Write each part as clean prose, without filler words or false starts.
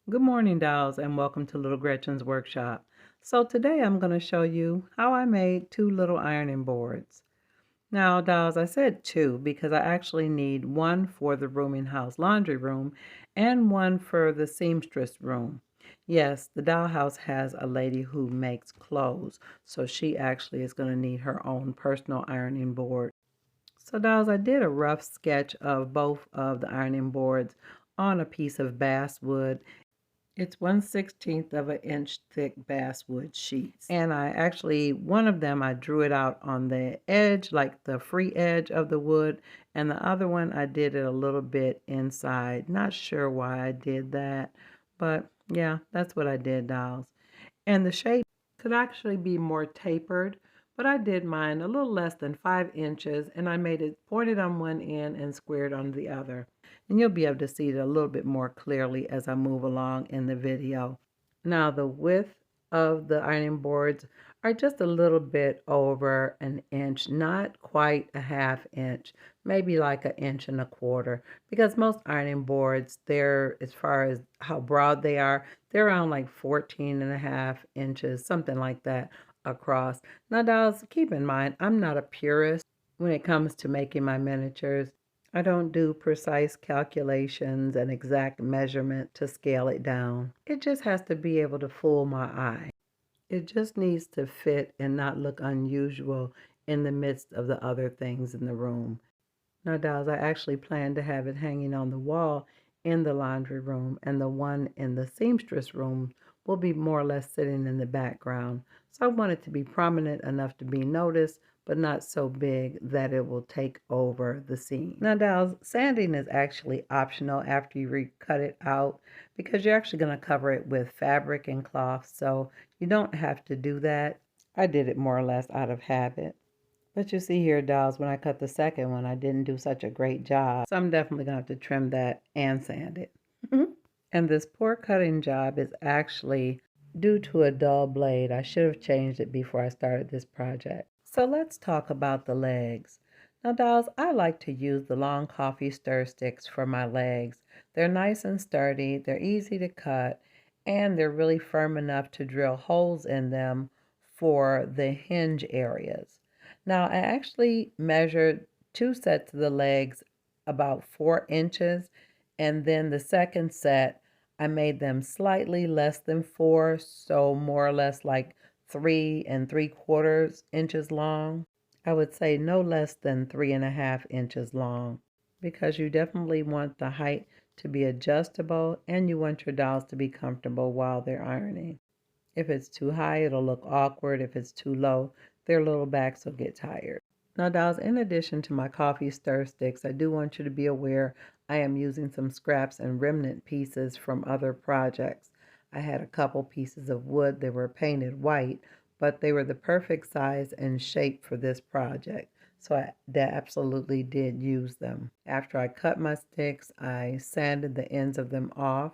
Good morning, dolls, and welcome to Little Gretchen's workshop. So today I'm going to show you how I made two little ironing boards. Now, dolls, I said two because I actually need one for the rooming house laundry room and one for the seamstress room. Yes, the dollhouse has a lady who makes clothes, so she actually is going to need her own personal ironing board. So, dolls, I did a rough sketch of both of the ironing boards on a piece of basswood. It's 1/16 of an inch thick basswood sheets. And one of them, I drew it out on the edge, like the free edge of the wood. And the other one, I did it a little bit inside. Not sure why I did that. But yeah, that's what I did, dolls. And the shape could actually be more tapered, but I did mine a little less than 5 inches, and I made it pointed on one end and squared on the other. And you'll be able to see it a little bit more clearly as I move along in the video. Now the width of the ironing boards are just a little bit over an inch, not quite a half inch, maybe like 1.25 inches, because most ironing boards, they're, as far as how broad they are, they're around like 14.5 inches, something like that across. Now, dolls, keep in mind, I'm not a purist when it comes to making my miniatures. I don't do precise calculations and exact measurement to scale it down. It just has to be able to fool my eye. It just needs to fit and not look unusual in the midst of the other things in the room. Now, dolls, I actually plan to have it hanging on the wall in the laundry room, and the one in the seamstress room will be more or less sitting in the background. So I want it to be prominent enough to be noticed, but not so big that it will take over the scene. Now, dolls, sanding is actually optional after you cut it out because you're actually going to cover it with fabric and cloth, so you don't have to do that. I did it more or less out of habit. But you see here, dolls, when I cut the second one, I didn't do such a great job. So I'm definitely going to have to trim that and sand it. And this poor cutting job is actually due to a dull blade. I should have changed it before I started this project. So let's talk about the legs. Now, dolls, I like to use the long coffee stir sticks for my legs. They're nice and sturdy, they're easy to cut, and they're really firm enough to drill holes in them for the hinge areas. Now, I actually measured two sets of the legs about 4 inches, and then the second set, I made them slightly less than 4, so more or less like 3 3/4 inches long. I would say no less than 3.5 inches long, because you definitely want the height to be adjustable and you want your dolls to be comfortable while they're ironing. If it's too high, it'll look awkward. If it's too low, their little backs will get tired. Now, dolls, in addition to my coffee stir sticks, I do want you to be aware I am using some scraps and remnant pieces from other projects. I had a couple pieces of wood that were painted white, but they were the perfect size and shape for this project. So I absolutely did use them. After I cut my sticks, I sanded the ends of them off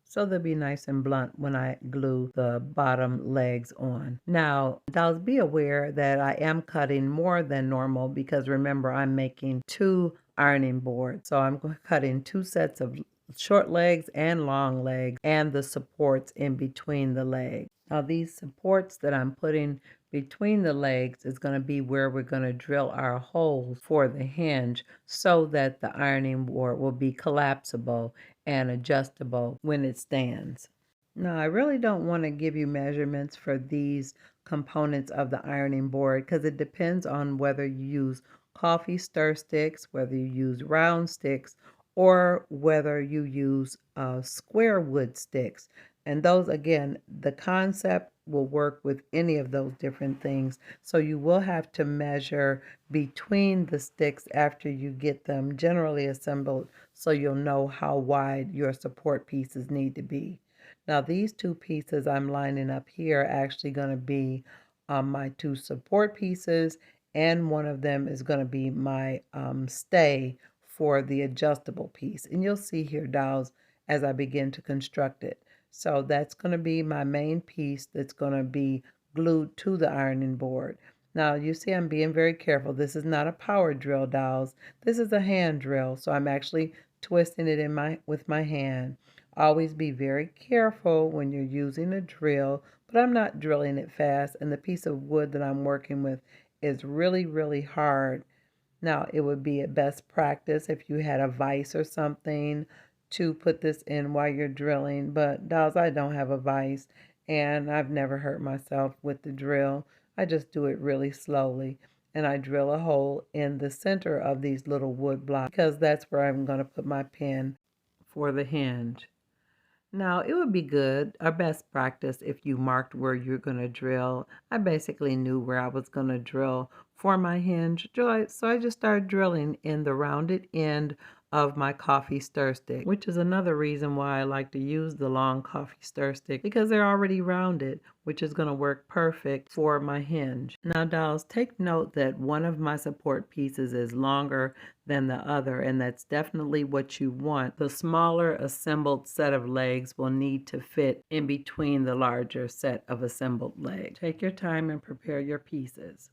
so they'll be nice and blunt when I glue the bottom legs on. Now, dolls, be aware that I am cutting more than normal because remember, I'm making two ironing boards. So I'm cutting two sets of short legs and long legs and the supports in between the legs. Now, these supports that I'm putting between the legs is going to be where we're going to drill our holes for the hinge so that the ironing board will be collapsible and adjustable when it stands. Now, I really don't want to give you measurements for these components of the ironing board because it depends on whether you use coffee stir sticks, whether you use round sticks, or whether you use square wood sticks. And those, again, the concept will work with any of those different things. So you will have to measure between the sticks after you get them generally assembled so you'll know how wide your support pieces need to be. Now these two pieces I'm lining up here are actually going to be my two support pieces, and one of them is going to be my stay for the adjustable piece. And you'll see here, dolls, as I begin to construct it. So that's going to be my main piece that's going to be glued to the ironing board. Now you see I'm being very careful. This is not a power drill, dolls. This is a hand drill. So I'm actually twisting it with my hand. Always be very careful when you're using a drill, but I'm not drilling it fast, and the piece of wood that I'm working with is really, really hard. Now, it would be a best practice if you had a vise or something to put this in while you're drilling, but dolls, I don't have a vise, and I've never hurt myself with the drill. I just do it really slowly, and I drill a hole in the center of these little wood blocks because that's where I'm going to put my pin for the hinge. Now, it would be good, our best practice, if you marked where you're going to drill. I basically knew where I was going to drill for my hinge, so I just started drilling in the rounded end of my coffee stir stick, which is another reason why I like to use the long coffee stir stick, because they're already rounded, which is going to work perfect for my hinge. Now, dolls, take note that one of my support pieces is longer than the other, and that's definitely what you want. The smaller assembled set of legs will need to fit in between the larger set of assembled legs. Take your time and prepare your pieces.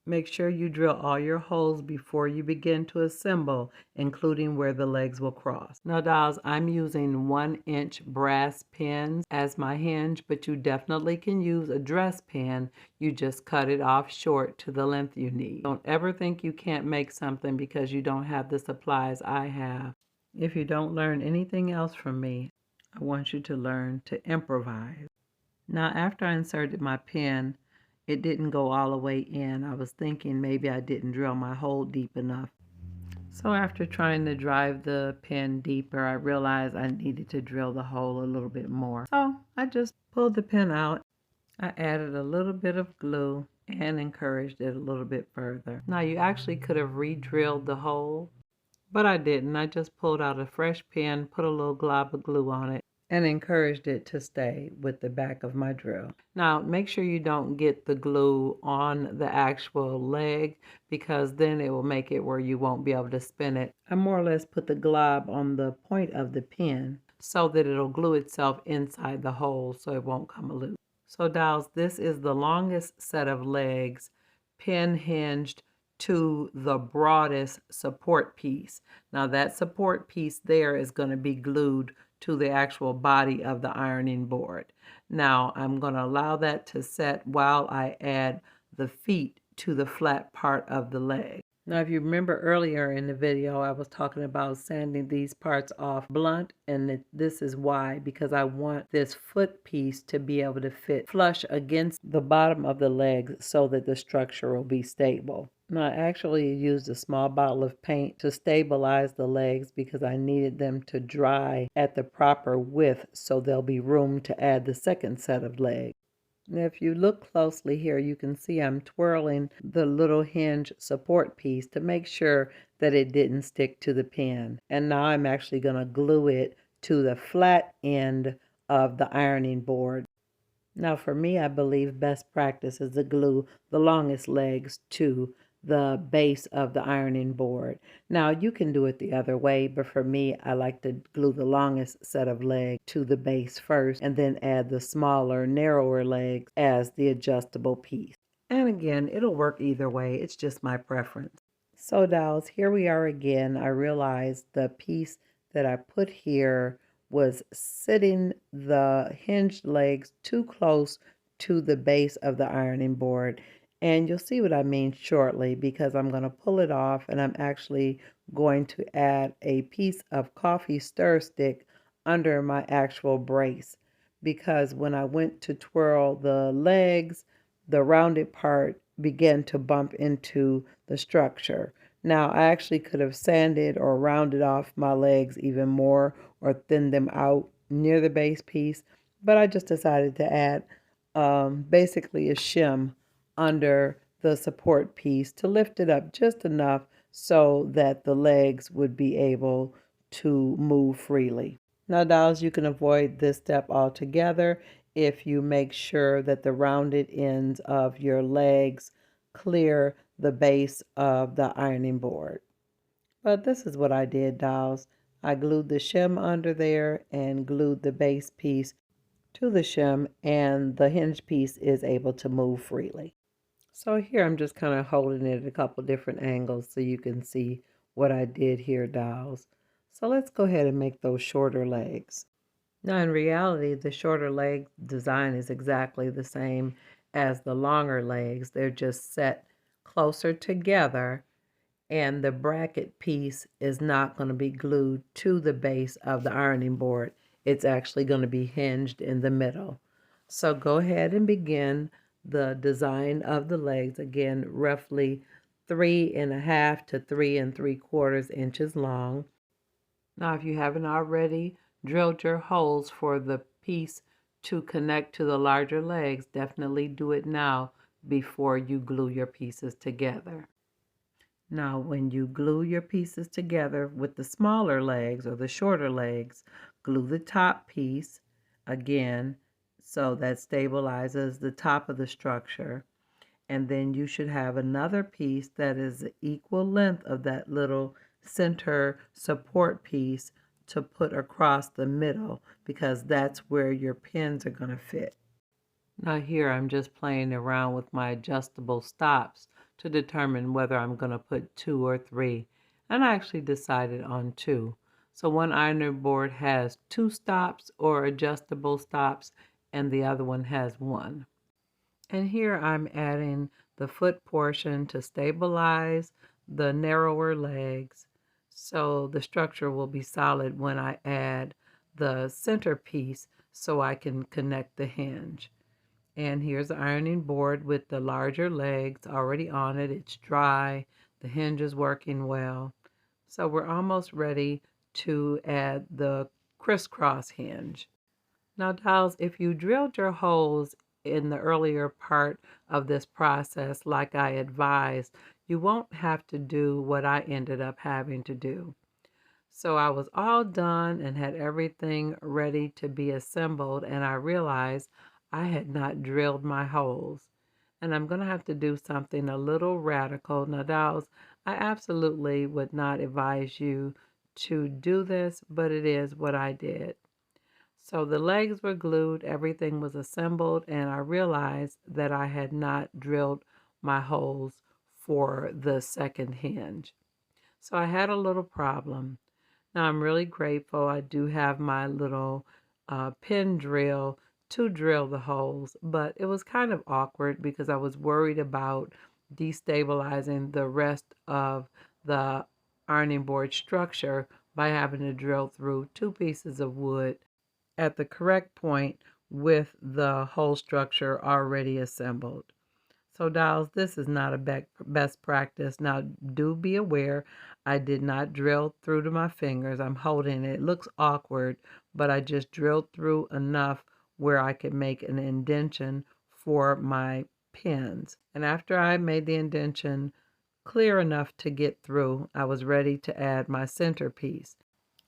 Make sure you drill all your holes before you begin to assemble, including where the legs will cross. Now, dolls, I'm using 1-inch brass pins as my hinge, but you definitely can use a dress pin. You just cut it off short to the length you need. Don't ever think you can't make something because you don't have the supplies I have. If you don't learn anything else from me, I want you to learn to improvise. Now, after I inserted my pin, it didn't go all the way in. I was thinking maybe I didn't drill my hole deep enough. So after trying to drive the pin deeper, I realized I needed to drill the hole a little bit more. So I just pulled the pin out. I added a little bit of glue and encouraged it a little bit further. Now, you actually could have re-drilled the hole, but I didn't. I just pulled out a fresh pin, put a little glob of glue on it, and encouraged it to stay with the back of my drill. Now, make sure you don't get the glue on the actual leg, because then it will make it where you won't be able to spin it. I more or less put the glob on the point of the pin so that it'll glue itself inside the hole so it won't come loose. So, dolls, this is the longest set of legs pin hinged to the broadest support piece. Now, that support piece there is going to be glued to the actual body of the ironing board. Now, I'm going to allow that to set while I add the feet to the flat part of the leg. Now, if you remember earlier in the video, I was talking about sanding these parts off blunt, and this is why, because I want this foot piece to be able to fit flush against the bottom of the legs so that the structure will be stable. Now, I actually used a small bottle of paint to stabilize the legs because I needed them to dry at the proper width so there'll be room to add the second set of legs. Now, if you look closely here, you can see I'm twirling the little hinge support piece to make sure that it didn't stick to the pin. And now I'm actually going to glue it to the flat end of the ironing board. Now, for me, I believe best practice is to glue the longest legs to the base of the ironing board. Now, you can do it the other way, but for me, I like to glue the longest set of legs to the base first and then add the smaller, narrower legs as the adjustable piece. And again, it'll work either way. It's just my preference. So, dolls, here we are again. I realized the piece that I put here was sitting the hinged legs too close to the base of the ironing board. And you'll see what I mean shortly, because I'm going to pull it off and I'm actually going to add a piece of coffee stir stick under my actual brace, because when I went to twirl the legs, the rounded part began to bump into the structure. Now, I actually could have sanded or rounded off my legs even more or thinned them out near the base piece, but I just decided to add basically a shim under the support piece to lift it up just enough so that the legs would be able to move freely. Now, dolls, you can avoid this step altogether if you make sure that the rounded ends of your legs clear the base of the ironing board. But this is what I did, dolls. I glued the shim under there and glued the base piece to the shim, and the hinge piece is able to move freely. So here I'm just kind of holding it at a couple different angles so you can see what I did here, dolls. So let's go ahead and make those shorter legs. Now, in reality, the shorter leg design is exactly the same as the longer legs. They're just set closer together, and the bracket piece is not going to be glued to the base of the ironing board. It's actually going to be hinged in the middle. So go ahead and begin the design of the legs. Again, roughly 3.5 to 3 3/4 inches long. Now, if you haven't already drilled your holes for the piece to connect to the larger legs, definitely do it now before you glue your pieces together. Now, when you glue your pieces together with the smaller legs or the shorter legs, glue the top piece again so that stabilizes the top of the structure. And then you should have another piece that is the equal length of that little center support piece to put across the middle, because that's where your pins are going to fit. Now here I'm just playing around with my adjustable stops to determine whether I'm going to put 2 or 3. And I actually decided on 2. So one ironing board has 2 stops or adjustable stops, and the other one has 1. And here I'm adding the foot portion to stabilize the narrower legs, so the structure will be solid when I add the center piece so I can connect the hinge. And here's the ironing board with the larger legs already on it. It's dry. The hinge is working well. So we're almost ready to add the crisscross hinge. Now, dolls, if you drilled your holes in the earlier part of this process like I advised, you won't have to do what I ended up having to do. So I was all done and had everything ready to be assembled, and I realized I had not drilled my holes. And I'm going to have to do something a little radical. Now, dolls, I absolutely would not advise you to do this, but it is what I did. So the legs were glued, everything was assembled, and I realized that I had not drilled my holes for the second hinge. So I had a little problem. Now I'm really grateful I do have my little pin drill to drill the holes, but it was kind of awkward because I was worried about destabilizing the rest of the ironing board structure by having to drill through 2 pieces of wood at the correct point with the whole structure already assembled. So dolls, this is not a best practice. Now do be aware I did not drill through to my fingers. I'm holding it. It looks awkward, but I just drilled through enough where I could make an indentation for my pins. And after I made the indentation clear enough to get through, I was ready to add my centerpiece.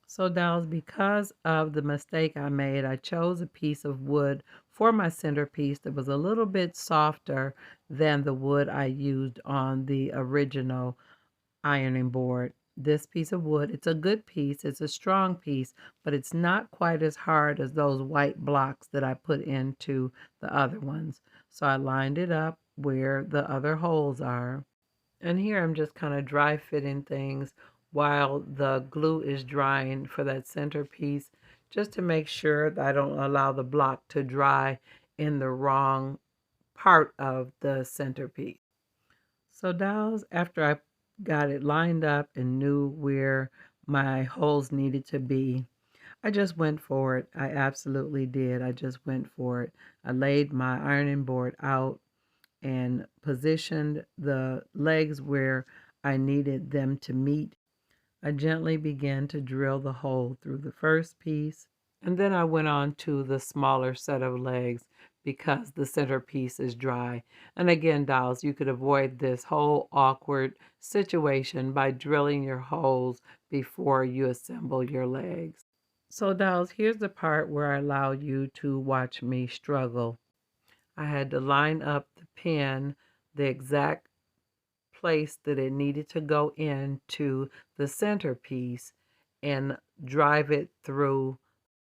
So dolls, because of the mistake I made, I chose a piece of wood for my centerpiece that was a little bit softer than the wood I used on the original ironing board. This piece of wood, it's a good piece, it's a strong piece, but it's not quite as hard as those white blocks that I put into the other ones. So I lined it up where the other holes are. And here I'm just kind of dry fitting things while the glue is drying for that centerpiece, just to make sure that I don't allow the block to dry in the wrong part of the centerpiece. So dolls, after I got it lined up and knew where my holes needed to be, I just went for it. I absolutely did. I just went for it. I laid my ironing board out and positioned the legs where I needed them to meet. I gently began to drill the hole through the first piece, and then I went on to the smaller set of legs because the centerpiece is dry. And again, dolls, you could avoid this whole awkward situation by drilling your holes before you assemble your legs. So dolls, here's the part where I allow you to watch me struggle. I had to line up the pin the exact place that it needed to go into the centerpiece and drive it through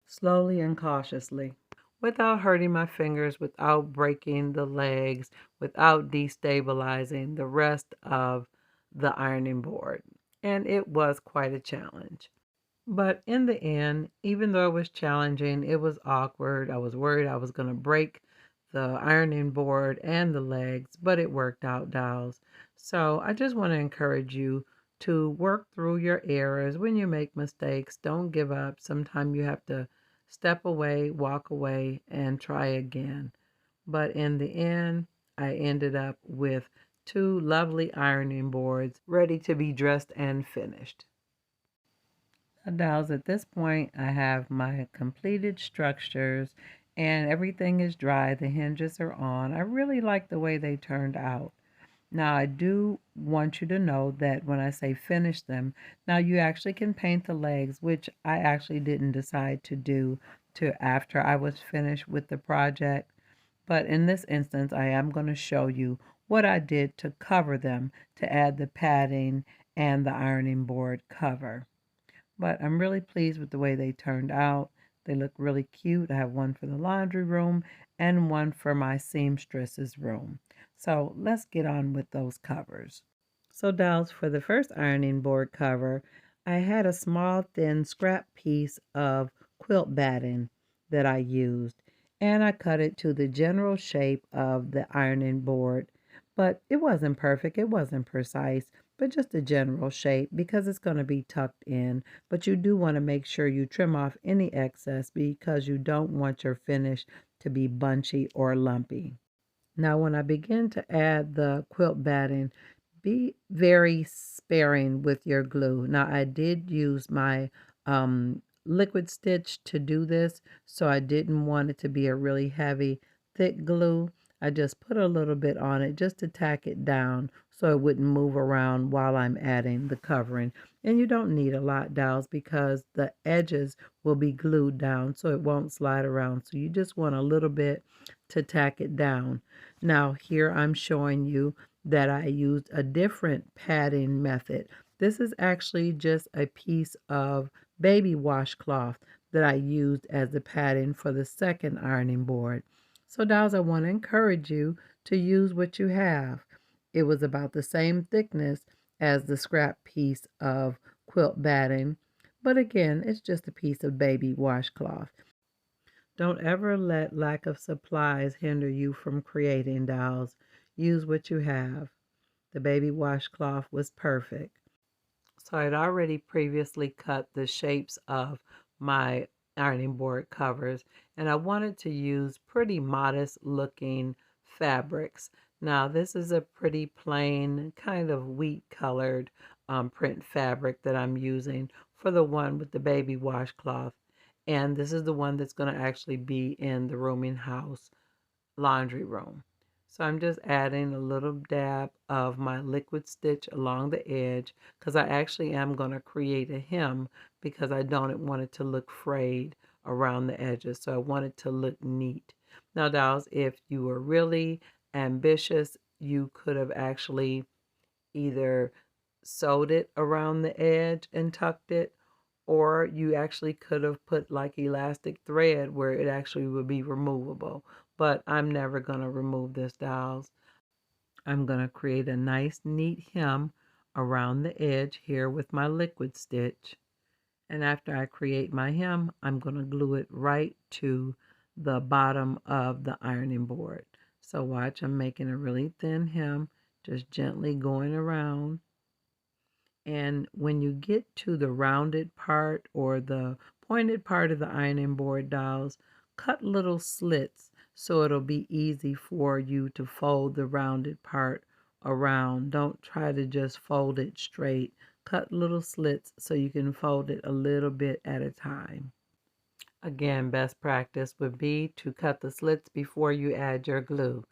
slowly and cautiously without hurting my fingers, without breaking the legs, without destabilizing the rest of the ironing board. And it was quite a challenge. But in the end, even though it was challenging, it was awkward. I was worried I was going to break the ironing board and the legs, but it worked out, dolls. So I just want to encourage you to work through your errors. When you make mistakes, don't give up. Sometimes you have to step away, walk away, and try again. But in the end, I ended up with two lovely ironing boards ready to be dressed and finished. Dolls, at this point, I have my completed structures and everything is dry. The hinges are on. I really like the way they turned out. Now, I do want you to know that when I say finish them, now you actually can paint the legs, which I actually didn't decide to do to after I was finished with the project. But in this instance, I am going to show you what I did to cover them to add the padding and the ironing board cover. But I'm really pleased with the way they turned out. They look really cute. I have one for the laundry room and one for my seamstress's room. So let's get on with those covers. So dolls, for the first ironing board cover, I had a small thin scrap piece of quilt batting that I used, and I cut it to the general shape of the ironing board. But it wasn't perfect, it wasn't precise, but just a general shape because it's going to be tucked in. But you do want to make sure you trim off any excess because you don't want your finish to be bunchy or lumpy. Now, when I begin to add the quilt batting, be very sparing with your glue. Now, I did use my liquid stitch to do this, so I didn't want it to be a really heavy, thick glue. I just put a little bit on it just to tack it down so it wouldn't move around while I'm adding the covering. And you don't need a lot, dolls, because the edges will be glued down so it won't slide around. So you just want a little bit to tack it down. Now here I'm showing you that I used a different padding method. This is actually just a piece of baby washcloth that I used as the padding for the second ironing board. So dolls, I want to encourage you to use what you have. It was about the same thickness as the scrap piece of quilt batting, but again, it's just a piece of baby washcloth. Don't ever let lack of supplies hinder you from creating, dolls. Use what you have. The baby washcloth was perfect. So I had already previously cut the shapes of my ironing board covers, and I wanted to use pretty modest looking fabrics. Now this is a pretty plain, kind of wheat colored print fabric that I'm using for the one with the baby washcloth. And this is the one that's going to actually be in the rooming house laundry room. So I'm just adding a little dab of my liquid stitch along the edge because I actually am going to create a hem because I don't want it to look frayed around the edges. So I want it to look neat. Now, dolls, if you were really ambitious, you could have actually either sewed it around the edge and tucked it, or you actually could have put like elastic thread where it actually would be removable. But I'm never going to remove this, dolls. I'm going to create a nice neat hem around the edge here with my liquid stitch. And after I create my hem, I'm going to glue it right to the bottom of the ironing board. So watch, I'm making a really thin hem, just gently going around. And when you get to the rounded part or the pointed part of the ironing board, dolls, cut little slits so it'll be easy for you to fold the rounded part around. Don't try to just fold it straight. Cut little slits so you can fold it a little bit at a time. Again, best practice would be to cut the slits before you add your glue.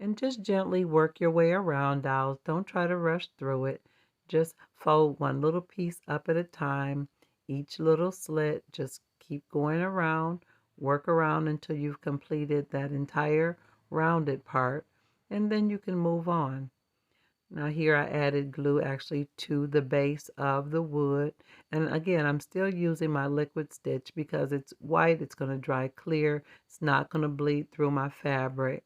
And just gently work your way around, dolls. Don't try to rush through it. Just fold one little piece up at a time. Each little slit, just keep going around. Work around until you've completed that entire rounded part. And then you can move on. Now here I added glue actually to the base of the wood. And again, I'm still using my liquid stitch because it's white. It's going to dry clear. It's not going to bleed through my fabric.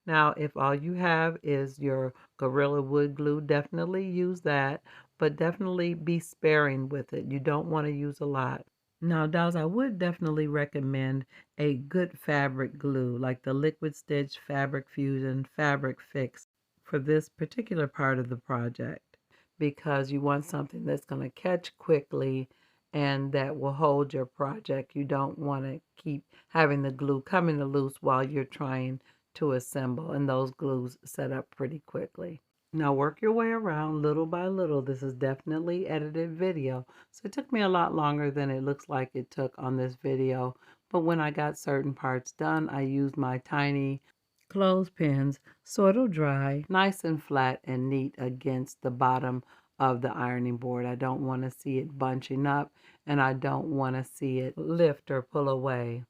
Now, if all you have is your Gorilla Wood glue, definitely use that. but definitely be sparing with it. You don't want to use a lot. Now, dolls, I would definitely recommend a good fabric glue like the Liquid Stitch Fabric Fusion Fabric Fix for this particular part of the project because you want something that's going to catch quickly and that will hold your project. You don't want to keep having the glue coming loose while you're trying to assemble, and those glues set up pretty quickly. Now work your way around little by little. This is definitely edited video, so it took me a lot longer than it looks like it took on this video. But when I got certain parts done, I used my tiny clothespins so it'll dry nice and flat and neat against the bottom of the ironing board. I don't want to see it bunching up, and I don't want to see it lift or pull away.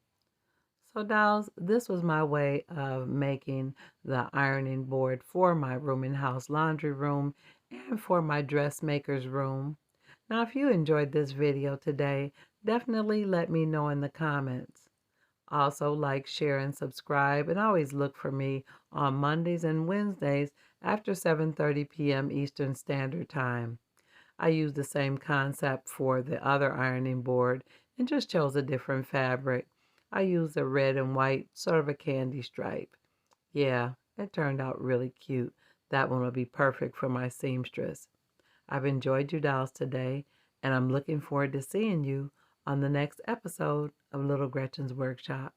So dolls, this was my way of making the ironing board for my rooming house laundry room and for my dressmaker's room. Now, if you enjoyed this video today, definitely let me know in the comments. Also, like, share, and subscribe, and always look for me on Mondays and Wednesdays after 7:30 p.m. Eastern Standard Time. I used the same concept for the other ironing board and just chose a different fabric. I used a red and white, sort of a candy stripe. Yeah, it turned out really cute. That one will be perfect for my seamstress. I've enjoyed you dolls today, and I'm looking forward to seeing you on the next episode of Little Gretchen's Workshop.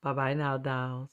Bye-bye now, dolls.